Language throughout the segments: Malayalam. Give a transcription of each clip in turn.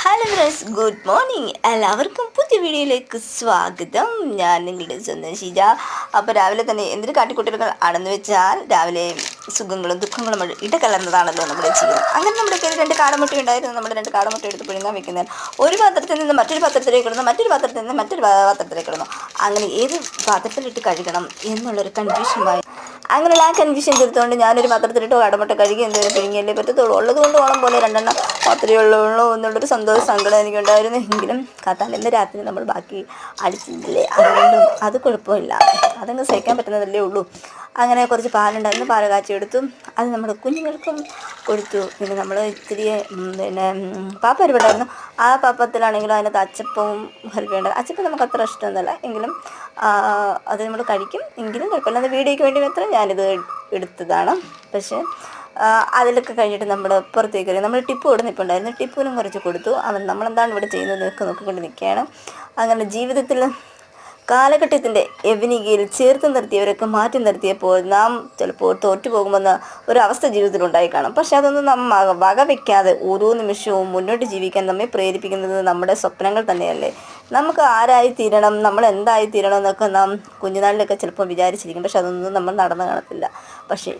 Hello friends, good morning. എല്ലാവർക്കും പുതിയ വീഡിയോയിലേക്ക് സ്വാഗതം. ഞാൻ നിങ്ങളുടെ സ്വന്തം ഷീജ. അപ്പോൾ രാവിലെ തന്നെ എന്തൊരു കാട്ടിക്കൂട്ടലുകൾ ആണെന്ന് വെച്ചാൽ, രാവിലെ സുഖങ്ങളും ദുഃഖങ്ങളും ഇടകലർന്നതാണല്ലോ നമ്മുടെ ജീവിതം. അങ്ങനെ നമ്മുടെ കയ്യിൽ രണ്ട് കാടമുട്ട ഉണ്ടായിരുന്നു. നമ്മൾ രണ്ട് കാടമുട്ട എടുത്ത് പുഴുങ്ങാൻ വെക്കുന്നതിന് ഒരു പാത്രത്തിൽ നിന്ന് മറ്റൊരു പാത്രത്തിലേക്ക് ഇടുന്നു, മറ്റൊരു പാത്രത്തിൽ നിന്ന് മറ്റൊരു പാത്രത്തിലേക്ക് ഇടുന്നു. അങ്ങനെ ഏത് പാത്രത്തിലിട്ട് കഴുകണം എന്നുള്ളൊരു കൺഫ്യൂഷനുമായി. അങ്ങനെയുള്ള ആ കൺഫ്യൂഷൻ തീർത്തുകൊണ്ട് ഞാനൊരു പാത്രത്തിലിട്ട് കാടമുട്ട കഴുകി എന്തെങ്കിലും പുഴുങ്ങിയല്ലേ പറ്റത്തുള്ളൂ. ഉള്ളത് കൊണ്ട് ഓണം പോലെ രണ്ടെണ്ണം മാത്രമേ ഉള്ളൂ എന്നുള്ളൊരു സങ്കടം എനിക്കുണ്ടായിരുന്നു. എങ്കിലും ഇന്ന് രാത്രി നമ്മൾ ബാക്കി അടിച്ചിട്ടില്ലേ, അതുകൊണ്ടും അത് കുഴപ്പമില്ല, അതങ്ങ് സഹിക്കാൻ പറ്റുന്നതല്ലേ ഉള്ളൂ. അങ്ങനെ കുറച്ച് പാലുണ്ടായിരുന്നു, പാല് കാച്ചിയെടുത്തു. അത് നമ്മുടെ കുഞ്ഞുങ്ങൾക്കും കൊടുത്തു. പിന്നെ നമ്മൾ ഇത്തിരി പിന്നെ പാപ്പരിപ്പുണ്ടായിരുന്നു. ആ പാപ്പത്തിലാണെങ്കിലും അതിനകത്ത് അച്ചപ്പവും ഹൽവയുണ്ട്. അച്ചപ്പം നമുക്ക് അത്ര ഇഷ്ടമൊന്നുമല്ല, എങ്കിലും അത് നമ്മൾ കഴിക്കും. എങ്കിലും കുഴപ്പമില്ല, അത് വീഡിയോയ്ക്ക് വേണ്ടി മാത്രം ഞാനിത് എടുത്തതാണ്. പക്ഷേ അതിലൊക്കെ കഴിഞ്ഞിട്ട് നമ്മൾ പുറത്തേക്ക് വരും. നമ്മൾ ടിപ്പ് ഇവിടെ നിൽപ്പുണ്ടായിരുന്നു, ടിപ്പിനും കുറച്ച് കൊടുത്തു. അവൻ നമ്മളെന്താണ് ഇവിടെ ചെയ്യുന്നതൊക്കെ നോക്കിക്കൊണ്ട് നിൽക്കുകയാണ്. അങ്ങനെ ജീവിതത്തിൽ കാലഘട്ടത്തിൻ്റെ എവനികയിൽ ചേർത്ത് നിർത്തിയവരൊക്കെ മാറ്റി നിർത്തിയപ്പോൾ നാം ചിലപ്പോൾ തോറ്റു പോകുമെന്ന ഒരവസ്ഥ ജീവിതത്തിൽ ഉണ്ടായി കാണും. പക്ഷെ അതൊന്നും നമ്മൾ വകവയ്ക്കാതെ ഓരോ നിമിഷവും മുന്നോട്ട് ജീവിക്കാൻ നമ്മെ പ്രേരിപ്പിക്കുന്നത് നമ്മുടെ സ്വപ്നങ്ങൾ തന്നെയല്ലേ. നമുക്ക് ആരായി തീരണം, നമ്മൾ എന്തായി തീരണം എന്നൊക്കെ നാം കുഞ്ഞുനാളിലൊക്കെ ചിലപ്പോൾ വിചാരിച്ചിരിക്കും. പക്ഷെ അതൊന്നും നമ്മൾ നടന്നു കാണത്തില്ല. പക്ഷേ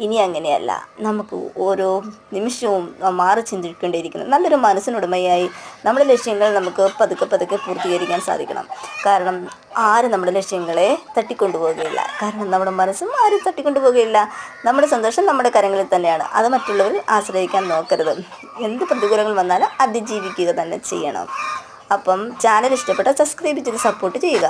ഇനി അങ്ങനെയല്ല. നമുക്ക് ഓരോ നിമിഷവും മാറി ചിന്തിക്കേണ്ടിയിരിക്കുന്നു. നല്ലൊരു മനസ്സിനുടമയായി നമ്മുടെ ലക്ഷ്യങ്ങൾ നമുക്ക് പതുക്കെ പതുക്കെ പൂർത്തീകരിക്കാൻ സാധിക്കണം. കാരണം ആരും നമ്മുടെ ലക്ഷ്യങ്ങളെ തട്ടിക്കൊണ്ടുപോകുകയില്ല. കാരണം നമ്മുടെ മനസ്സും ആരും തട്ടിക്കൊണ്ടുപോകുകയില്ല. നമ്മുടെ സന്തോഷം നമ്മുടെ കരങ്ങളിൽ തന്നെയാണ്. അത് മറ്റുള്ളവരിൽ ആശ്രയിക്കാൻ നോക്കരുത്. എന്ത് പ്രതികൂലങ്ങൾ വന്നാലും അതിജീവിക്കുക തന്നെ ചെയ്യണം. അപ്പം ചാനൽ ഇഷ്ടപ്പെട്ടാൽ സബ്സ്ക്രൈബ് ചെയ്ത് സപ്പോർട്ട് ചെയ്യുക.